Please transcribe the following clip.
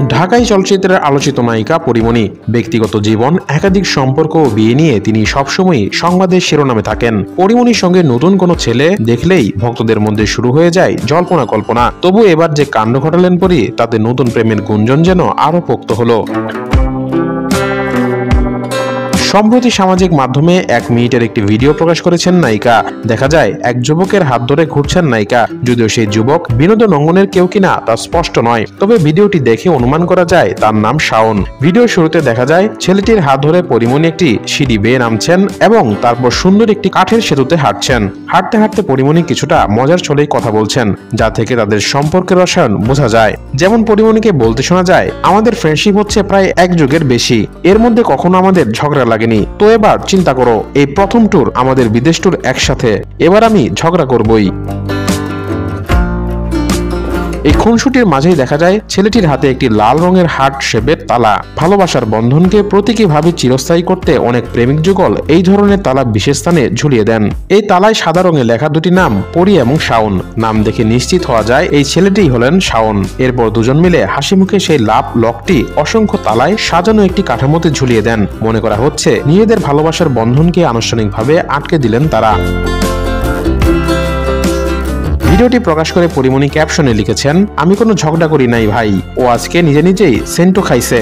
ঢাকাই চলচ্চিত্রের আলোচিত নায়িকা পরীমণি। ব্যক্তিগত জীবন, একাধিক সম্পর্ক ও বিয়ে নিয়ে তিনি সবসময়ই সংবাদের শিরোনামে থাকেন। পরীমণির সঙ্গে নতুন কোনো ছেলে দেখলেই ভক্তদের মধ্যে শুরু হয়ে যায় জল্পনা কল্পনা। তবু এবার যে কাণ্ড ঘটালেন পরী, তাতে নতুন প্রেমের গুঞ্জন যেন আরও পোক্ত হলো। সম্প্রতি সামাজিক মাধ্যমে 1 মিনিটের একটি ভিডিও প্রকাশ করেছেন নায়িকা। দেখা যায় এক যুবকের হাত ধরে ঘুরছেন নায়িকা। যদিও সেই যুবক বিনোদন অঙ্গনের কেউ কিনা তা স্পষ্ট নয়, তবে ভিডিওটি দেখে অনুমান করা যায় তার নাম শাওন। ভিডিওর শুরুতে দেখা যায় ছেলেটির হাত ধরে পরীমণি একটি সিঁড়ি বেয়ে নামছেন এবং তারপর সুন্দর একটি কাঠের সেতুতে হাঁটছেন। হাঁটতে হাঁটতে পরীমণি কিছুটা মজার ছলেই কথা বলছেন, যা থেকে তাদের সম্পর্কের রসায়ন বোঝা যায়। যেমন পরীমণিকে বলতে শোনা যায়, আমাদের ফ্রেন্ডশিপ হচ্ছে প্রায় 1 যুগের বেশি, এর মধ্যে কখনো আমাদের ঝগড়া লাগেনি। তো এবার চিন্তা করো, এই প্রথম ট্যুর, আমাদের বিদেশ ট্যুর একসাথে, এবার আমি ঝগড়া করবই। এই খুনসুটির মাঝেই দেখা যায় ছেলেটির হাতে একটি লাল রঙের হার্ট শেপের তালা। ভালোবাসার বন্ধনকে প্রতীকীভাবে চিরস্থায়ী করতে অনেক প্রেমিক যুগল এই ধরনের তালা বিশেষ স্থানে ঝুলিয়ে দেন। এই তালায় সাদা রঙে লেখা দুটি নাম, পরী এবং শাওন। নাম দেখে নিশ্চিত হওয়া যায় এই ছেলেটিই হলেন শাওন। এরপর দুজন মিলে হাসি মুখে সেই লাভ লকটি অসংখ্য তালায় সাজানো একটি কাঠামোতে ঝুলিয়ে দেন। মনে করা হচ্ছে নিজেদের ভালোবাসার বন্ধনকে আনুষ্ঠানিকভাবে আটকে দিলেন তারা। ভিডিওটি প্রকাশ করে পরীমণি ক্যাপশনে লিখেছেন, আমি কোনো ঝগড়া করি নাই ভাই, ও আজকে নিজে নিজেই সেন্টো খাইছে।